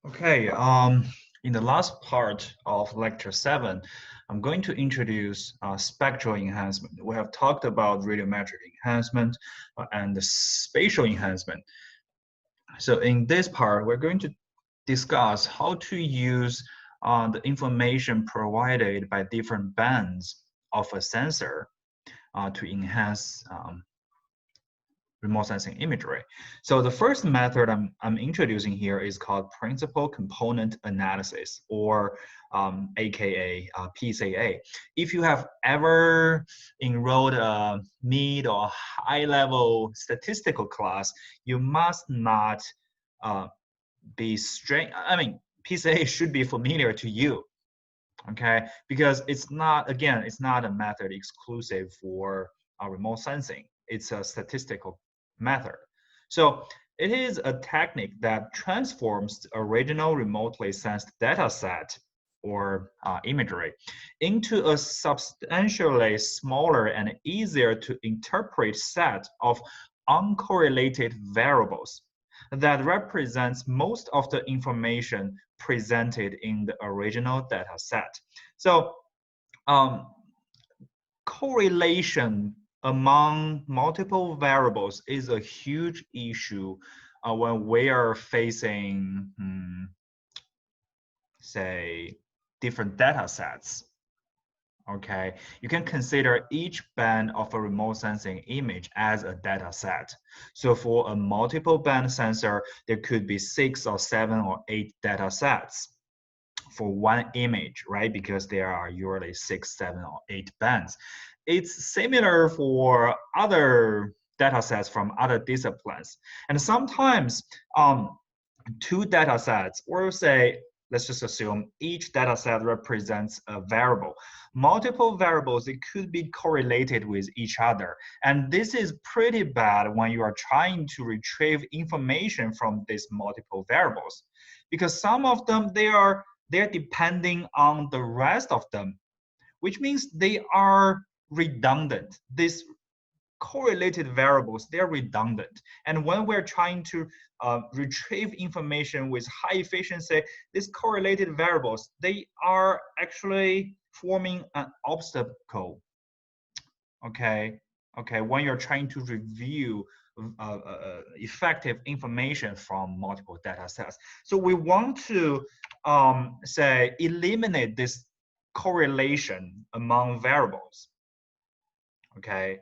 Okay, in the last part of Lecture 7, I'm going to introduce spectral enhancement. We have talked about radiometric enhancement and the spatial enhancement. So in this part, we're going to discuss how to use the information provided by different bands of a sensor to enhance remote sensing imagery. So the first method I'm introducing here is called principal component analysis, or AKA PCA. If you have ever enrolled a mid or high level statistical class, you must not be strange. I mean, PCA should be familiar to you, okay? Because it's not, again, it's not a method exclusive for remote sensing. It's a statistical method. So it is a technique that transforms the original remotely sensed data set or imagery into a substantially smaller and easier to interpret set of uncorrelated variables that represents most of the information presented in the original data set. So correlation among multiple variables is a huge issue when we are facing, say, different data sets. Okay, you can consider each band of a remote sensing image as a data set. So for a multiple band sensor, there could be 6 or 7 or 8 data sets for one image, right? Because there are usually 6, 7, or 8 bands. It's similar for other data sets from other disciplines. And sometimes 2 data sets, or say, let's just assume each data set represents a variable. Multiple variables, it could be correlated with each other. And this is pretty bad when you are trying to retrieve information from these multiple variables, because some of them, they're depending on the rest of them, which means they are redundant. These correlated variables, they're redundant. And when we're trying to retrieve information with high efficiency, these correlated variables, they are actually forming an obstacle, okay? Okay, when you're trying to review effective information from multiple data sets. So we want to say eliminate this correlation among variables. Okay,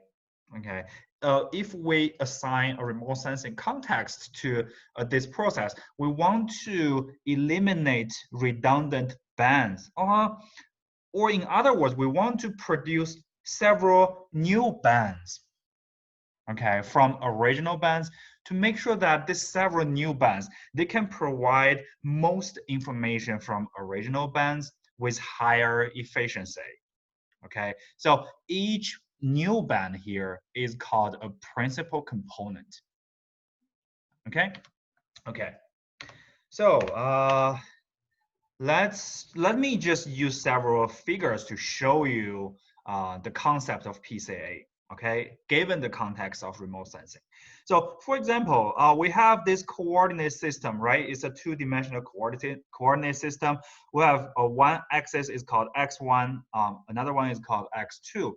okay. If we assign a remote sensing context to this process, we want to eliminate redundant bands, or in other words, we want to produce several new bands, okay, from original bands, to make sure that these several new bands, they can provide most information from original bands with higher efficiency, okay? So each new band here is called a principal component, okay? Okay, so let me just use several figures to show you the concept of PCA, okay, given the context of remote sensing. So for example, we have this coordinate system, right? It's a two-dimensional coordinate system. We have one axis is called x1, another one is called x2.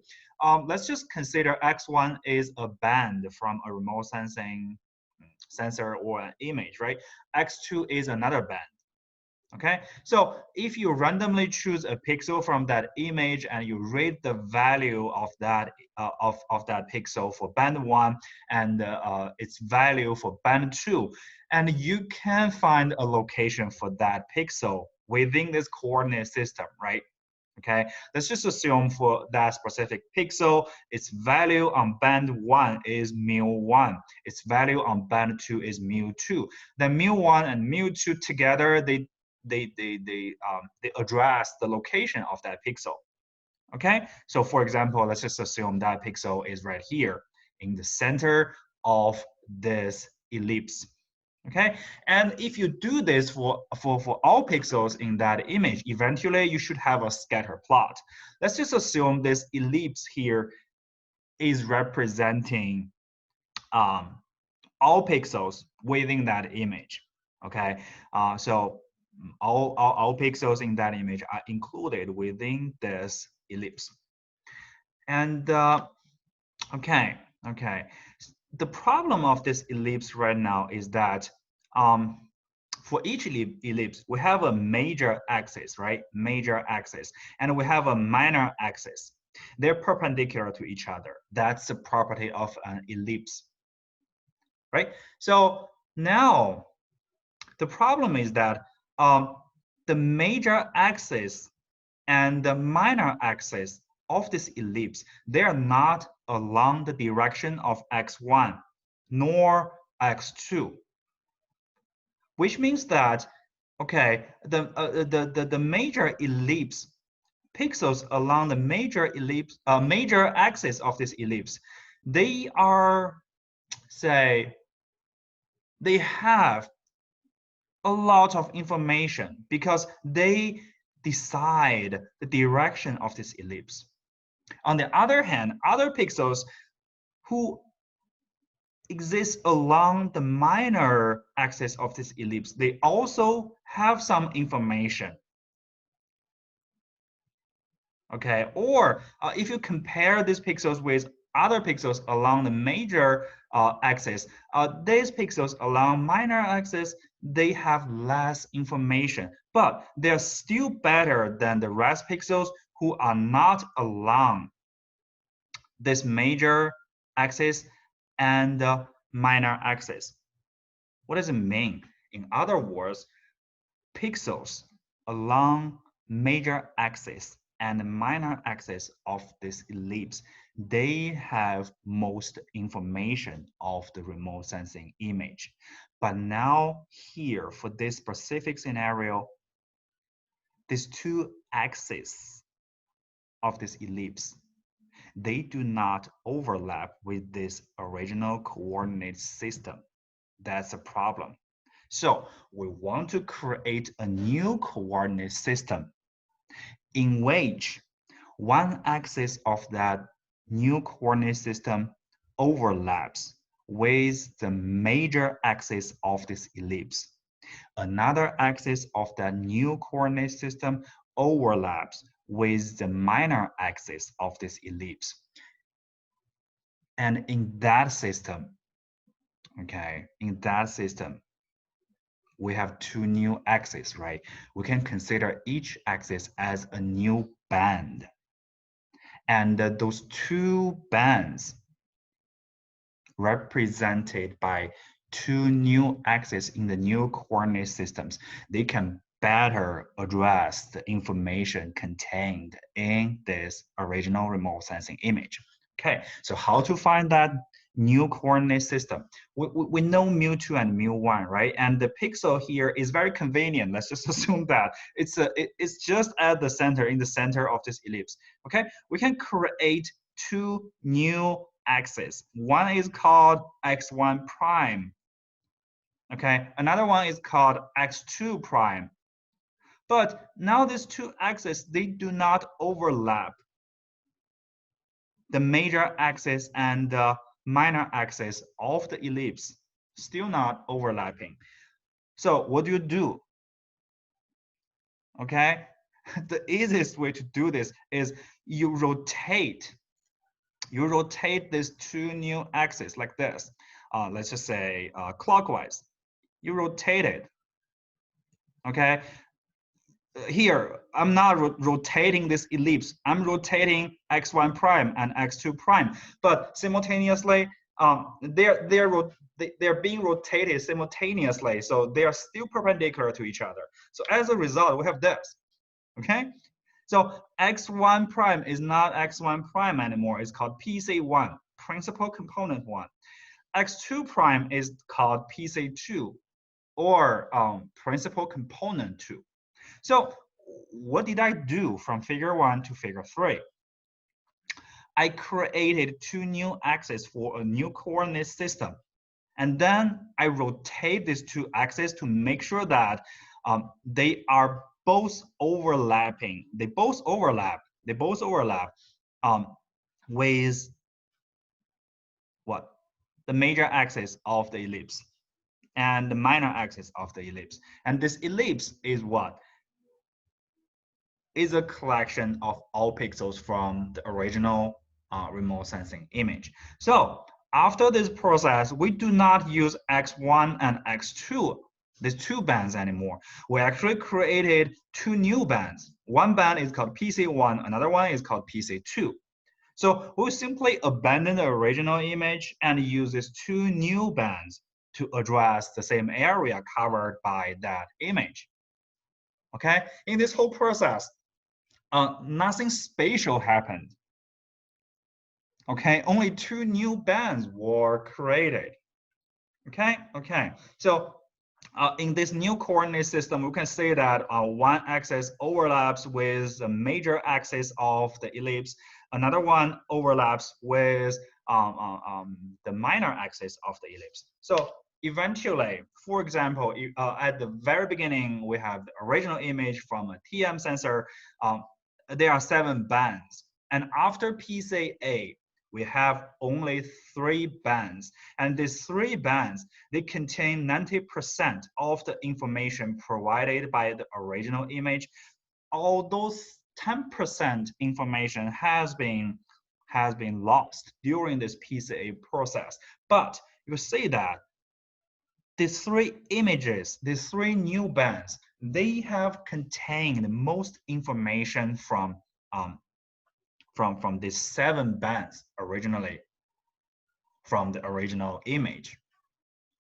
Let's just consider x1 is a band from a remote sensing sensor or an image, right? x2 is another band. Okay, so if you randomly choose a pixel from that image and you read the value of that that pixel for band 1 and its value for band 2, and you can find a location for that pixel within this coordinate system, right? Okay, let's just assume for that specific pixel, its value on band 1 is mu1, its value on band 2 is mu2. Then mu1 and mu2 together, they address the location of that pixel. Okay, so for example, let's just assume that pixel is right here in the center of this ellipse. Okay, and if you do this for all pixels in that image, eventually you should have a scatter plot. Let's just assume this ellipse here is representing all pixels within that image. Okay, so all pixels in that image are included within this ellipse. And okay. The problem of this ellipse right now is that for each ellipse, we have a major axis, right? Major axis, and we have a minor axis. They're perpendicular to each other. That's the property of an ellipse, right? So now the problem is that the major axis and the minor axis of this ellipse, they are not along the direction of x1 nor x2, which means that, okay, the major ellipse pixels along the major ellipse, major axis of this ellipse, they are, say, they have a lot of information because they decide the direction of this ellipse. On the other hand, other pixels who exist along the minor axis of this ellipse, they also have some information. Okay, or if you compare these pixels with other pixels along the major axis, these pixels along minor axis, they have less information, but they're still better than the rest pixels who are not along this major axis and minor axis. What does it mean? In other words, pixels along major axis and minor axis of this ellipse, they have most information of the remote sensing image. But now here, for this specific scenario, these two axes of this ellipse, they do not overlap with this original coordinate system. That's a problem. So we want to create a new coordinate system in which one axis of that new coordinate system overlaps with the major axis of this ellipse. Another axis of that new coordinate system overlaps with the minor axis of this ellipse. And in that system, okay, in that system, we have two new axes, right? We can consider each axis as a new band. And those two bands represented by two new axes in the new coordinate systems, they can better address the information contained in this original remote sensing image. Okay, so how to find that new coordinate system? We know mu2 and mu1, right? And the pixel here is very convenient. Let's just assume that it's just at the center, in the center of this ellipse. Okay, we can create two new axes. One is called x1 prime. Okay, another one is called x2 prime. But now these two axes, they do not overlap. The major axis and the minor axis of the ellipse still not overlapping. So what do you do? Okay, the easiest way to do this is you rotate these two new axes like this. Let's just say clockwise. You rotate it. Okay. Here, I'm not rotating this ellipse. I'm rotating x1 prime and x2 prime, but simultaneously, they're being rotated simultaneously, so they are still perpendicular to each other. So as a result, we have this. Okay, so x1 prime is not x1 prime anymore. It's called PC1, principal component 1. x2 prime is called PC2, or principal component 2. So what did I do from figure 1 to figure 3? I created two new axes for a new coordinate system. And then I rotate these two axes to make sure that they are both overlapping. They both overlap with what? The major axis of the ellipse. and the minor axis of the ellipse. And this ellipse is what? Is a collection of all pixels from the original remote sensing image. So after this process, we do not use X1 and X2, these two bands anymore. We actually created two new bands. One band is called PC1, another one is called PC2. So we simply abandon the original image and use these two new bands to address the same area covered by that image. Okay, in this whole process, nothing special happened. Okay, only two new bands were created. Okay. So in this new coordinate system, we can say that one axis overlaps with the major axis of the ellipse. Another one overlaps with the minor axis of the ellipse. So eventually, for example, at the very beginning, we have the original image from a TM sensor. There are 7 bands. And after PCA, we have only 3 bands. And these 3 bands, they contain 90% of the information provided by the original image. All those 10% information has been lost during this PCA process. But you see that these 3 images, these 3 new bands, they have contained most information from these 7 bands originally from the original image.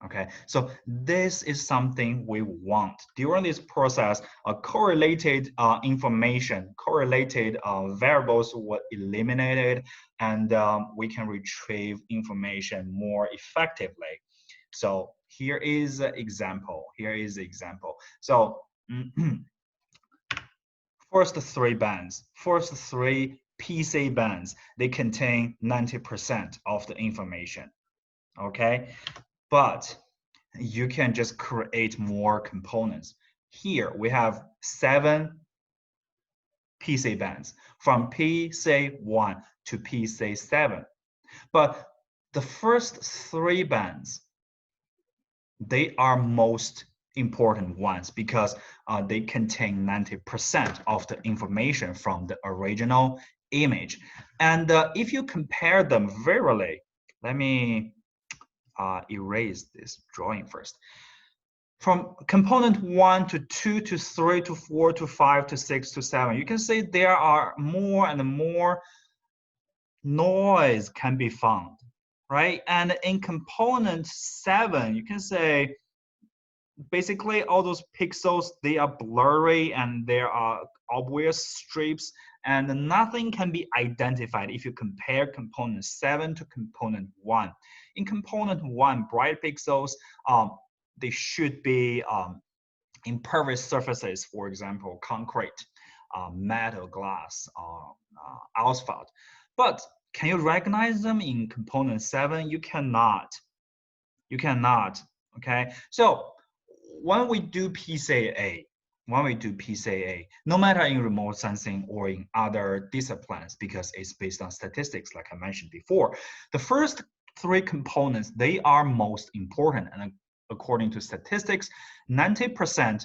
Okay, so this is something we want. During this process, correlated information, correlated variables were eliminated, and we can retrieve information more effectively. So here is an example. So first 3 bands, first 3 PC bands, they contain 90% of the information. Okay, but you can just create more components. Here we have 7 PC bands from PC1 to PC7. But the first 3 bands, they are most important ones because they contain 90% of the information from the original image. And if you compare them virally, let me erase this drawing first. From component 1 to 2 to 3 to 4 to 5 to 6 to 7, you can see there are more and more noise can be found, right? And in component 7, you can say basically all those pixels, they are blurry and there are obvious strips and nothing can be identified if you compare component 7 to component 1. In component 1, bright pixels, they should be impervious surfaces, for example, concrete, metal, glass, asphalt. But can you recognize them in component 7? You cannot. Okay? So when we do PCA, no matter in remote sensing or in other disciplines, because it's based on statistics, like I mentioned before, the first 3 components, they are most important. And according to statistics, 90%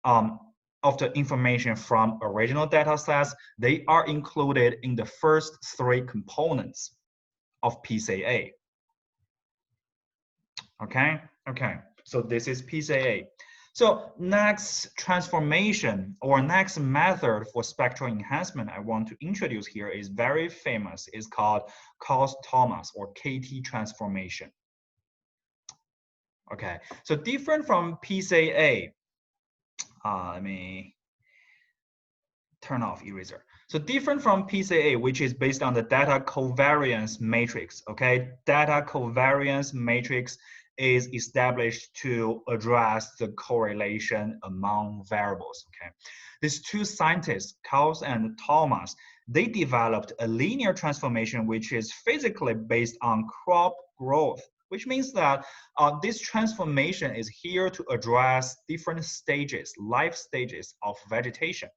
of the information from original data sets, they are included in the first 3 components of PCA. Okay. So this is PCA. So next transformation or next method for spectral enhancement I want to introduce here is very famous. It's called Kauth-Thomas or KT transformation. Okay, so different from PCA. Let me turn off eraser. So different from PCA, which is based on the data covariance matrix. Okay, data covariance matrix is established to address the correlation among variables. Okay, these 2 scientists, Kauth and Thomas, they developed a linear transformation which is physically based on crop growth, which means that this transformation is here to address different stages, life stages of vegetation.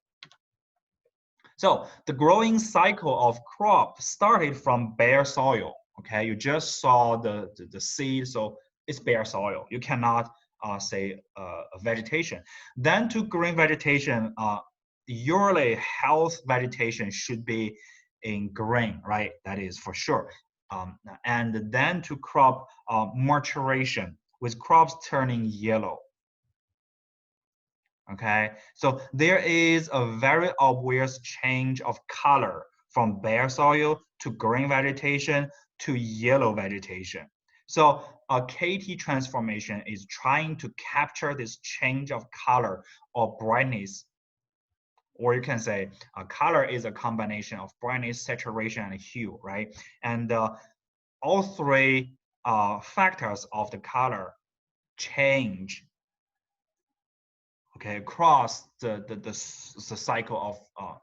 So the growing cycle of crop started from bare soil. Okay, you just saw the seed, so it's bare soil. You cannot say vegetation. Then to green vegetation, usually health vegetation should be in green, right? That is for sure. And then to crop maturation, with crops turning yellow. Okay, so there is a very obvious change of color from bare soil to green vegetation to yellow vegetation. So a KT transformation is trying to capture this change of color or brightness, or you can say color is a combination of brightness, saturation, and hue, right? And all three factors of the color change, okay, across the cycle of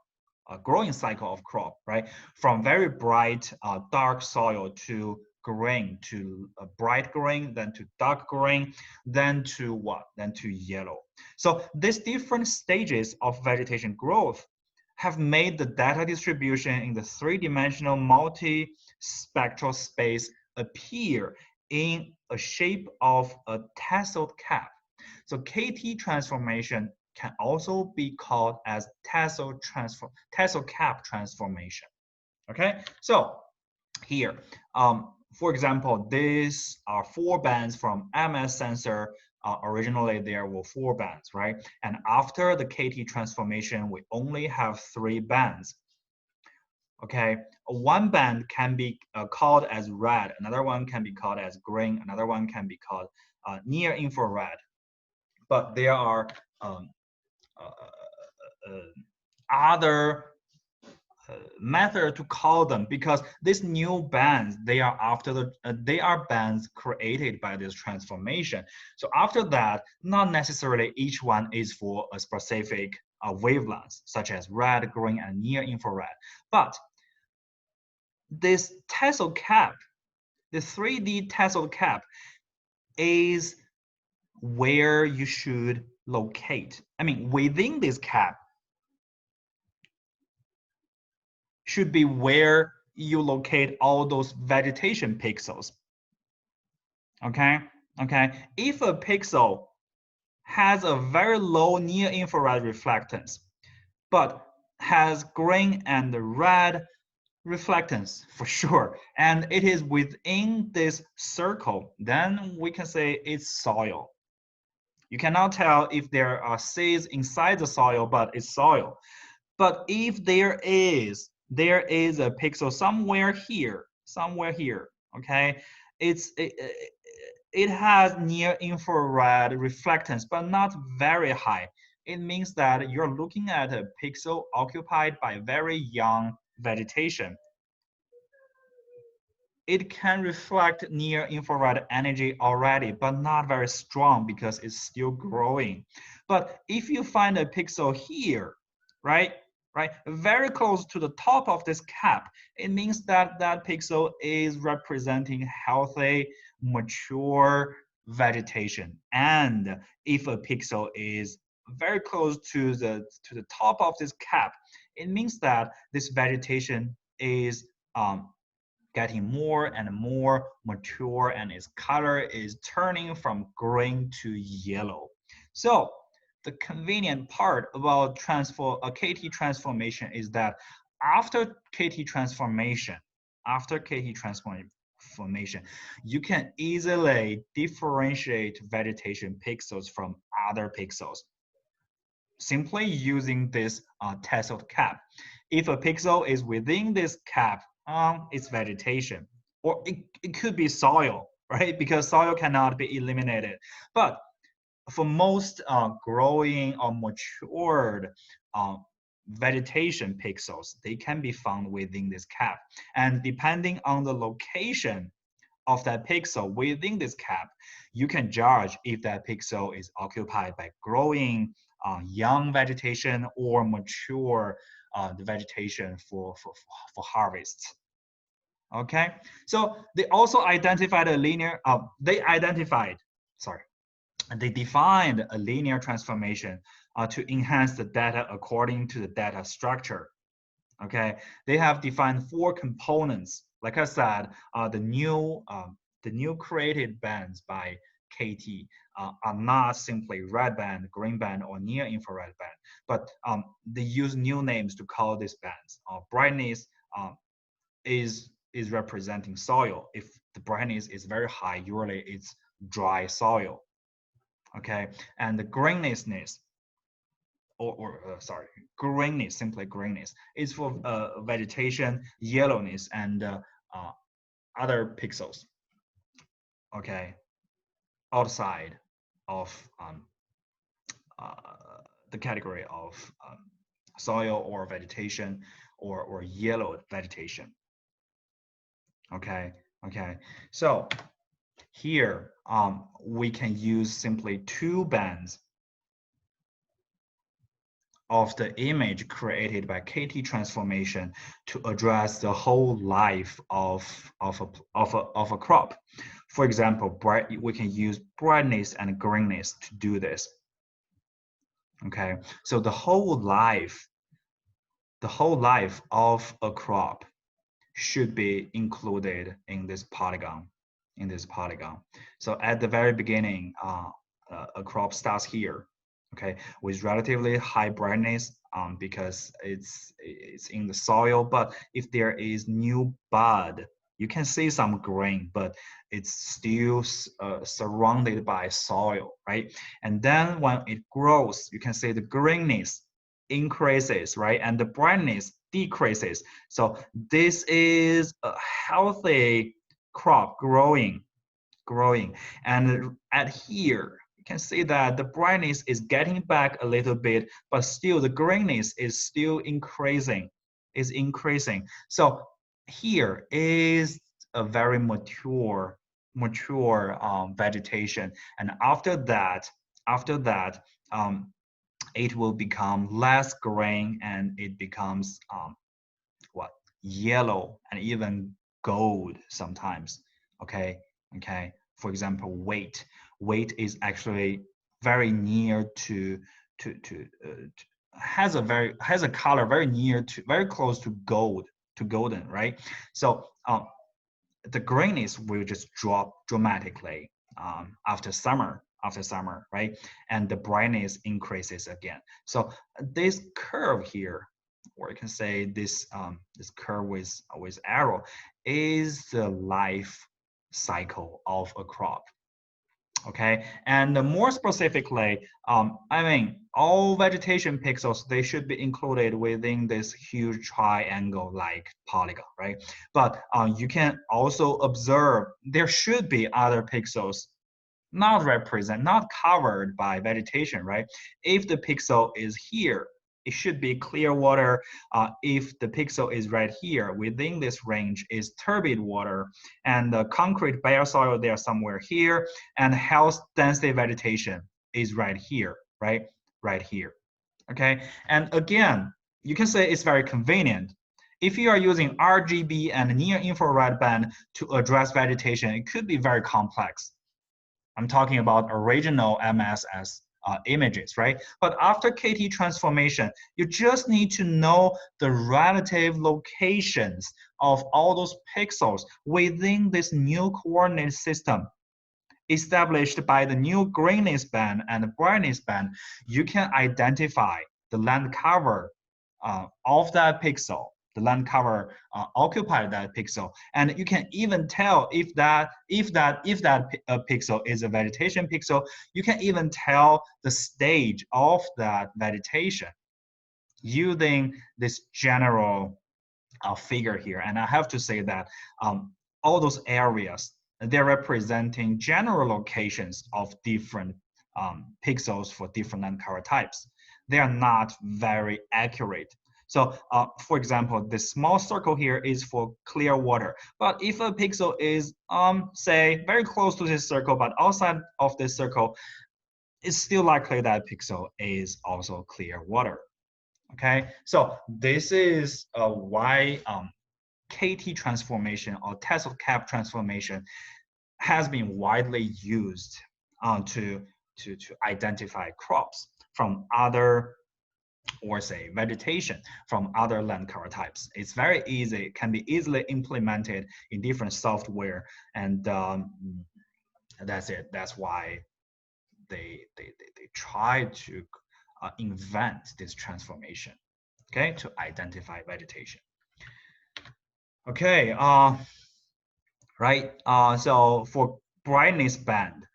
growing cycle of crop, right? From very bright dark soil to green, to a bright green, then to dark green, then to what? Then to yellow. So these different stages of vegetation growth have made the data distribution in the three-dimensional multi-spectral space appear in a shape of a tasseled cap. So KT transformation can also be called as tassel cap transformation. Okay, so here, for example, these are 4 bands from MS sensor. Originally, there were 4 bands, right? And after the KT transformation, we only have 3 bands. Okay, one band can be called as red, another one can be called as green, another one can be called near infrared. But there are other method to call them, because these new bands, they are they are bands created by this transformation. So after that, not necessarily each one is for a specific wavelength, such as red, green, and near infrared. But this tassel cap, the 3D tassel cap, is where you should locate. I mean, within this cap should be where you locate all those vegetation pixels. Okay, okay. If a pixel has a very low near infrared reflectance, but has green and red reflectance for sure, and it is within this circle, then we can say it's soil. You cannot tell if there are seeds inside the soil, but it's soil. But if there is a pixel somewhere here, okay, it has near infrared reflectance, but not very high. It means that you're looking at a pixel occupied by very young vegetation. It can reflect near infrared energy already, but not very strong because it's still growing. But if you find a pixel here, right, very close to the top of this cap, it means that that pixel is representing healthy, mature vegetation. And if a pixel is very close to the top of this cap, it means that this vegetation is getting more and more mature, and its color is turning from green to yellow. So the convenient part about KT transformation is that after KT transformation, you can easily differentiate vegetation pixels from other pixels simply using this tasseled cap. If a pixel is within this cap, it's vegetation, or it could be soil, right? Because soil cannot be eliminated. But for most growing or matured vegetation pixels, they can be found within this cap. And depending on the location of that pixel within this cap, you can judge if that pixel is occupied by growing young vegetation or mature the vegetation for harvest. Okay, so they also identified a linear, they defined a linear transformation to enhance the data according to the data structure. Okay, they have defined 4 components. Like I said, the new created bands by KT are not simply red band, green band, or near infrared band, but they use new names to call these bands. Brightness is representing soil. If the brightness is very high, usually it's dry soil. Okay, and the greenness, sorry, greenness, simply greenness, is for vegetation, yellowness, and other pixels. Okay, outside of the category of soil or vegetation or yellow vegetation. Okay, so here we can use simply two bands of the image created by KT transformation to address the whole life of a crop. For example, we can use brightness and greenness to do this. Okay, so the whole life of a crop should be included in this polygon. So at the very beginning, a crop starts here, okay, with relatively high brightness because it's in the soil. But if there is new bud, you can see some green, but it's still surrounded by soil, right? And then when it grows, you can see the greenness increases, right? And the brightness decreases. So this is a healthy crop growing. And at here, you can see that the brightness is getting back a little bit, but still the greenness is still increasing. So here is a very mature vegetation, and after that, it will become less green and it becomes yellow and even gold sometimes. Okay. For example, weight is actually very near to has a color very close to golden, right? So the greenness will just drop dramatically after summer, right? And the brightness increases again. So this curve here, or you can say this this curve with arrow, is the life cycle of a crop. Okay, and more specifically, I mean, all vegetation pixels, they should be included within this huge triangle-like polygon, right? But you can also observe there should be other pixels not covered by vegetation, right? If the pixel is here, it should be clear water. If the pixel is right here, within this range is turbid water, and the concrete bare soil there somewhere here, and health density vegetation is right here, right? Right here, okay? And again, you can say it's very convenient. If you are using RGB and near infrared band to address vegetation, it could be very complex. I'm talking about original MSS images, right? But after KT transformation, you just need to know the relative locations of all those pixels within this new coordinate system established by the new greenness band and brightness band. You can identify the land cover of that pixel, the land cover occupied that pixel, and you can even tell if that pixel is a vegetation pixel. You can even tell the stage of that vegetation using this general figure here. And I have to say that all those areas, they're representing general locations of different pixels for different land cover types. They are not very accurate. So for example, this small circle here is for clear water. But if a pixel is, say, very close to this circle, but outside of this circle, it's still likely that pixel is also clear water. Okay, so this is why KT transformation or test of cap transformation has been widely used to identify crops from other, or say vegetation from other land cover types. It's very easy, can be easily implemented in different software, and That's it. That's why they try to invent this transformation, okay, to identify vegetation. Okay, right. So for brightness band,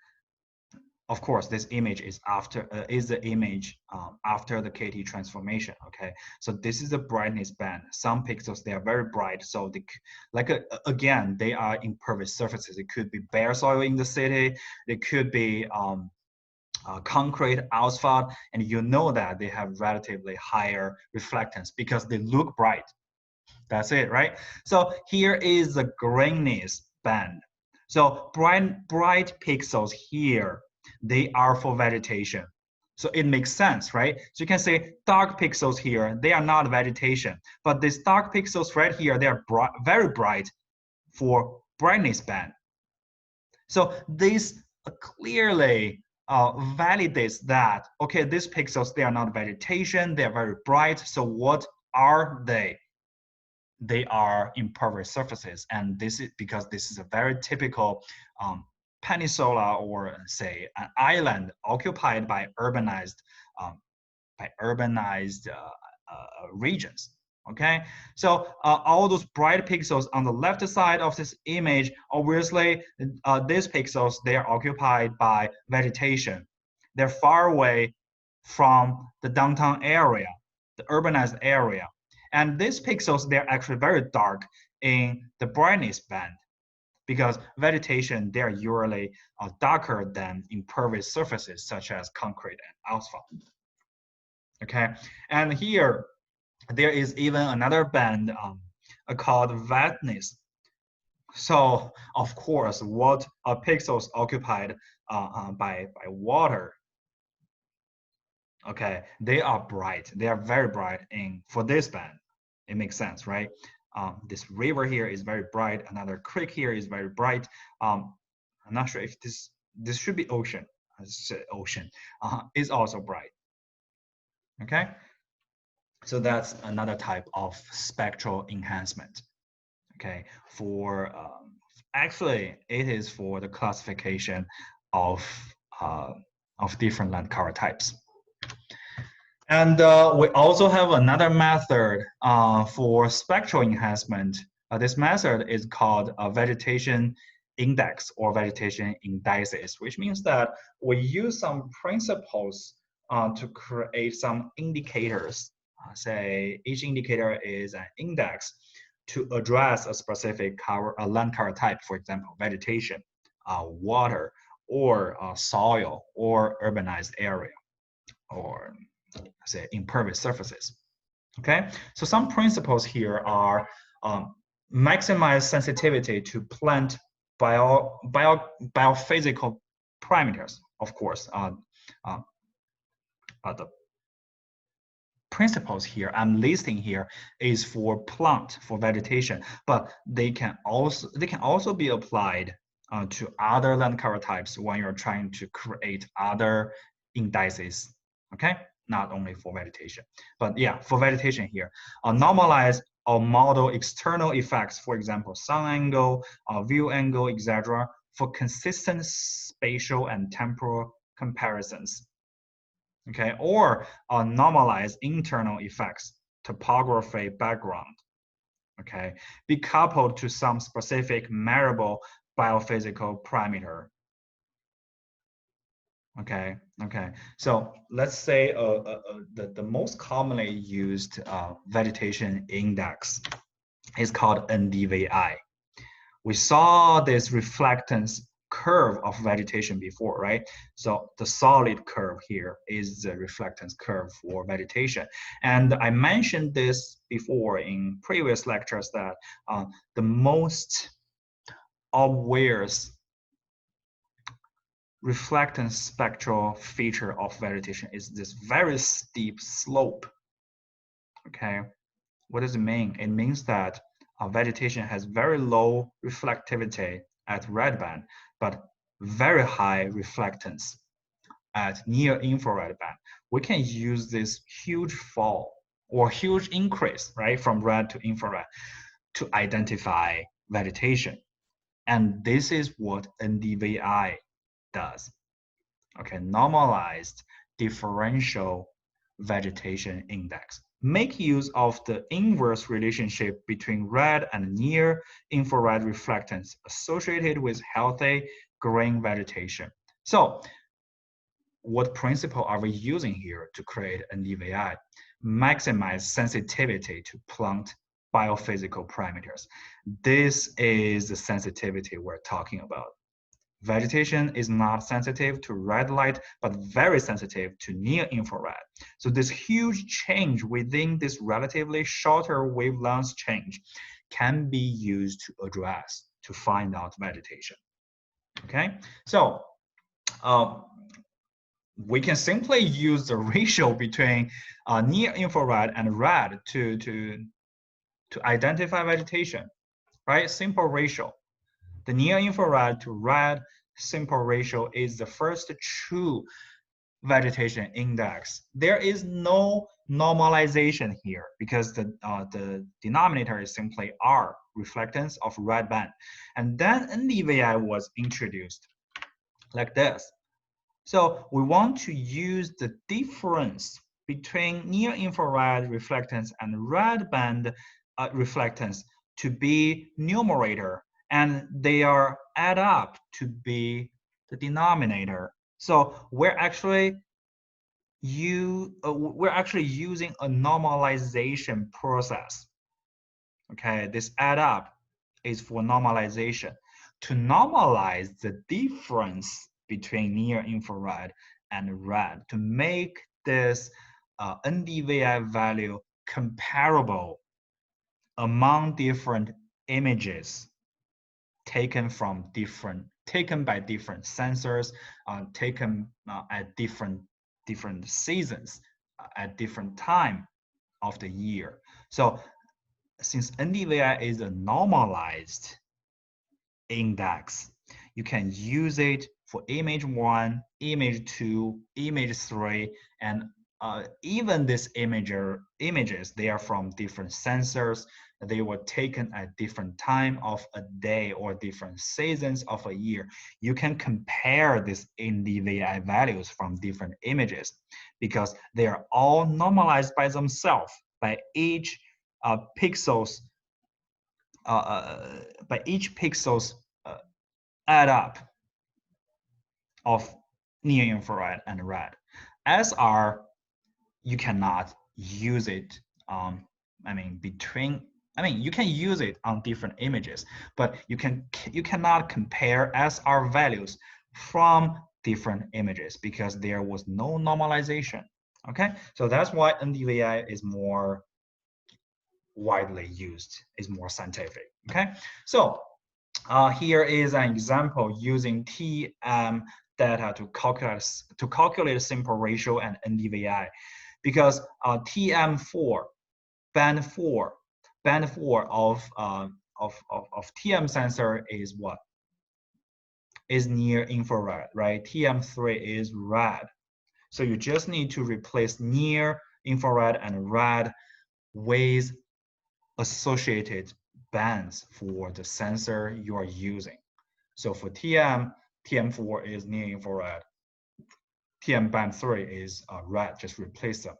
of course, this image is the image after the KT transformation. Okay, so this is the brightness band. Some pixels, they are very bright, so they again, they are impervious surfaces. It could be bare soil in the city. It could be concrete, asphalt, and you know that they have relatively higher reflectance because they look bright. That's it, right? So here is the grainness band. So bright pixels here, they are for vegetation. So it makes sense, right? So you can say dark pixels here, they are not vegetation, but these dark pixels right here, they are very bright for brightness band. So this clearly validates that, okay, these pixels, they are not vegetation, they are very bright. So what are they? They are impervious surfaces. And this is because this is a very typical peninsula, or say an island occupied by urbanized regions. Okay, so all those bright pixels on the left side of this image, obviously these pixels, they are occupied by vegetation. They're far away from the downtown area, the urbanized area. And these pixels, they're actually very dark in the brightness band because vegetation, they're usually darker than impervious surfaces such as concrete and asphalt. Okay, and here there is even another band called wetness. So of course, what are pixels occupied by water? Okay, they are bright. They are very bright in for this band. It makes sense, right? This river here is very bright. Another creek here is very bright. I'm not sure if this should be ocean. Ocean is also bright. Okay, so that's another type of spectral enhancement. Okay, for actually it is for the classification of different land cover types. And we also have another method for spectral enhancement. This method is called a vegetation index or vegetation indices, which means that we use some principles to create some indicators. Say each indicator is an index to address a specific land cover type, for example, vegetation, water, or soil, or urbanized area, or say impervious surfaces. Okay, so some principles here are maximize sensitivity to plant biophysical parameters. Of course, the principles here I'm listing here is for plant, for vegetation, but they can also be applied to other land cover types when you're trying to create other indices. Okay, not only for vegetation, but yeah, for vegetation here, normalize or model external effects, for example, sun angle, view angle, etc., for consistent spatial and temporal comparisons. Okay, or normalize internal effects, topography, background. Okay, be coupled to some specific measurable biophysical parameter. Okay, okay. So let's say the most commonly used vegetation index is called NDVI. We saw this reflectance curve of vegetation before, right? So the solid curve here is the reflectance curve for vegetation. And I mentioned this before in previous lectures that the most obvious reflectance spectral feature of vegetation is this very steep slope. Okay, what does it mean? It means that vegetation has very low reflectivity at red band, but very high reflectance at near infrared band. We can use this huge fall or huge increase, right, from red to infrared to identify vegetation. And this is what NDVI does. Okay, normalized differential vegetation index. Make use of the inverse relationship between red and near infrared reflectance associated with healthy green vegetation. So what principle are we using here to create NDVI? Maximize sensitivity to plant biophysical parameters. This is the sensitivity we're talking about. Vegetation is not sensitive to red light, but very sensitive to near infrared. So this huge change within this relatively shorter wavelength change can be used to address, to find out vegetation. Okay, so we can simply use the ratio between near infrared and red to identify vegetation, right? Simple ratio. The near infrared to red simple ratio is the first true vegetation index. There is no normalization here because the denominator is simply R, reflectance of red band. And then NDVI was introduced like this. So we want to use the difference between near infrared reflectance and red band reflectance to be numerator, and they are add up to be the denominator. So we're actually using a normalization process. Okay, this add up is for normalization. To normalize the difference between near infrared and red, to make this NDVI value comparable among different images taken by different sensors, taken at different seasons, at different time of the year. So since NDVI is a normalized index, you can use it for image 1, image 2, image 3, and even these images, they are from different sensors. They were taken at different time of a day or different seasons of a year. You can compare these NDVI values from different images because they are all normalized by themselves, by each pixels add up of near infrared and red. SR, you cannot use it. You can use it on different images, but you cannot compare SR values from different images because there was no normalization. Okay, so that's why NDVI is more widely used, is more scientific. Okay, so here is an example using TM data to calculate a simple ratio and NDVI, because TM4 band 4 of TM sensor is what? Is near infrared, right? TM3 is red. So you just need to replace near infrared and red with associated bands for the sensor you are using. So for TM4 is near infrared. TM band 3 is red, just replace them.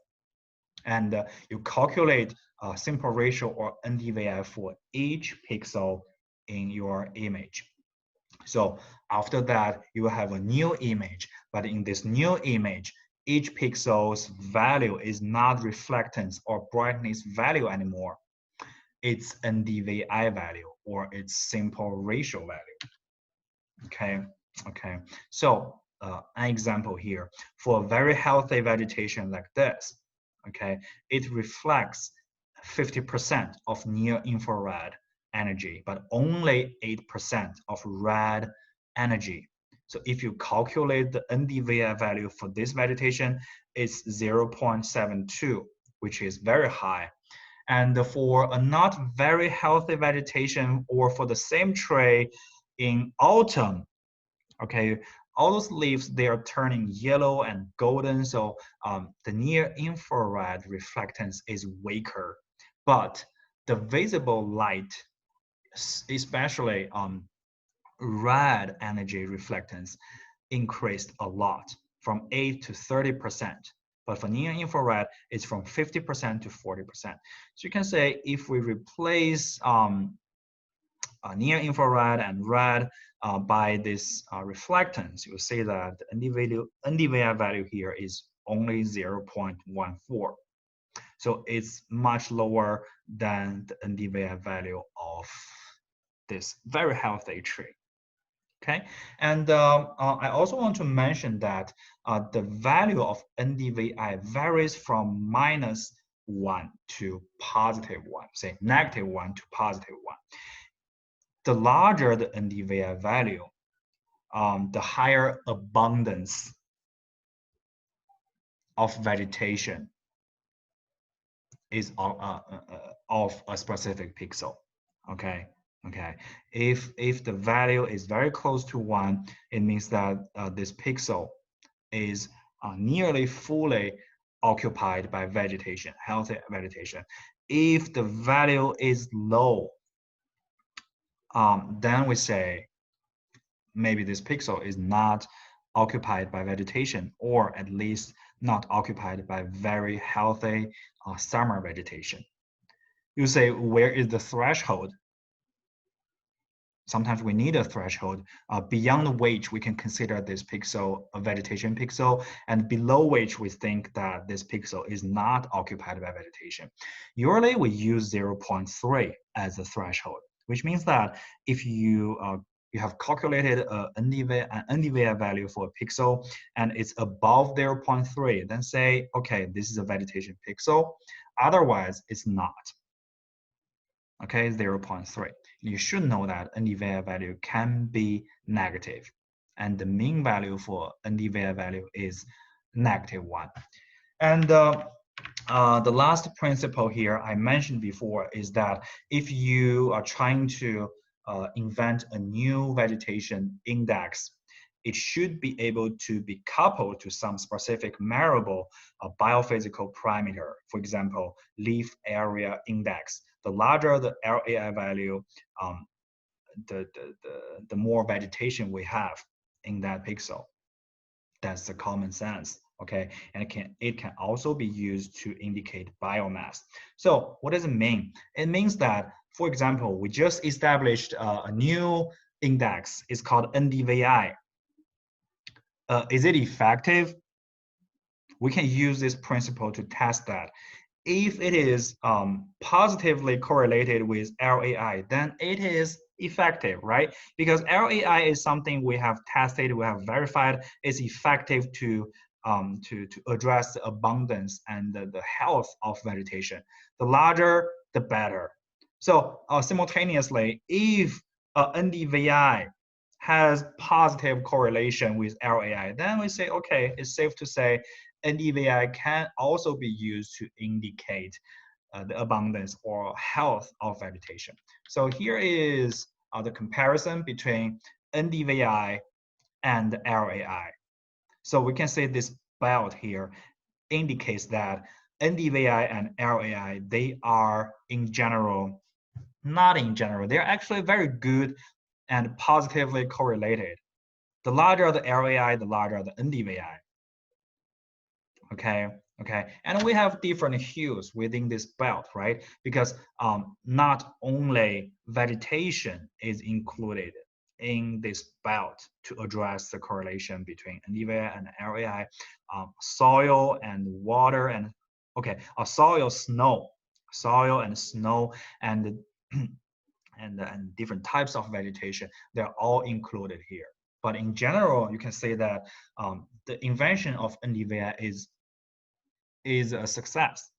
And you calculate a simple ratio or NDVI for each pixel in your image. So after that, you will have a new image, but in this new image, each pixel's value is not reflectance or brightness value anymore. It's NDVI value or its simple ratio value. Okay. So an example here for a very healthy vegetation like this. Okay, it reflects 50% of near infrared energy, but only 8% of red energy. So if you calculate the NDVI value for this vegetation, it's 0.72, which is very high. And for a not very healthy vegetation or for the same tree in autumn, okay, all those leaves, they are turning yellow and golden. So the near infrared reflectance is weaker, but the visible light, especially red energy reflectance, increased a lot, from 8 to 30%. But for near infrared, it's from 50% to 40%. So you can say if we replace near infrared and red by this reflectance, you'll see that the NDVI value here is only 0.14. So it's much lower than the NDVI value of this very healthy tree. Okay, and I also want to mention that the value of NDVI varies from -1 to +1, say -1 to +1. The larger the NDVI value, the higher abundance of vegetation is of a specific pixel. Okay. Okay, if the value is very close to 1, it means that this pixel is nearly fully occupied by vegetation, healthy vegetation. If the value is low, then we say maybe this pixel is not occupied by vegetation, or at least not occupied by very healthy summer vegetation. You say, where is the threshold? Sometimes we need a threshold beyond which we can consider this pixel a vegetation pixel, and below which we think that this pixel is not occupied by vegetation. Usually we use 0.3 as a threshold, which means that if you have calculated an NDVI value for a pixel and it's above 0.3, then say, okay, this is a vegetation pixel. Otherwise, it's not. Okay, 0.3. You should know that NDVI value can be negative, and the mean value for NDVI value is -1. And the last principle here I mentioned before is that if you are trying to invent a new vegetation index, it should be able to be coupled to some specific measurable biophysical parameter. For example, leaf area index. The larger the LAI value, the more vegetation we have in that pixel. That's the common sense. Okay, and it can also be used to indicate biomass. So what does it mean? It means that, for example, we just established a new index. It's called NDVI. Is it effective? We can use this principle to test that. If it is positively correlated with LAI, then it is effective, right? Because LAI is something we have tested, we have verified is effective to address the abundance and the health of vegetation. The larger, the better. So simultaneously, if NDVI has positive correlation with LAI, then we say, okay, it's safe to say NDVI can also be used to indicate the abundance or health of vegetation. So here is the comparison between NDVI and LAI. So we can say this belt here indicates that NDVI and LAI, they are in general, not in general, they're actually very good and positively correlated. The larger the LAI, the larger the NDVI. Okay, and we have different hues within this belt, right? Because not only vegetation is included in this belt to address the correlation between NDVI and LAI, soil and water and soil and snow and and different types of vegetation, they're all included here. But in general, you can say that the invention of NDVI is a success,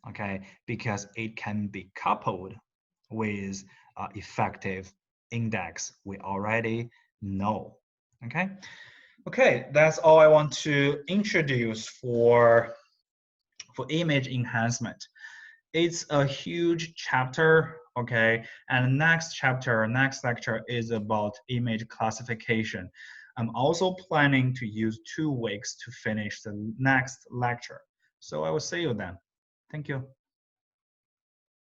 okay, because it can be coupled with effective index we already know. Okay, that's all I want to introduce for image enhancement. It's a huge chapter, okay, and next lecture is about image classification. I'm also planning to use 2 weeks to finish the next lecture. So I will see you then. Thank you.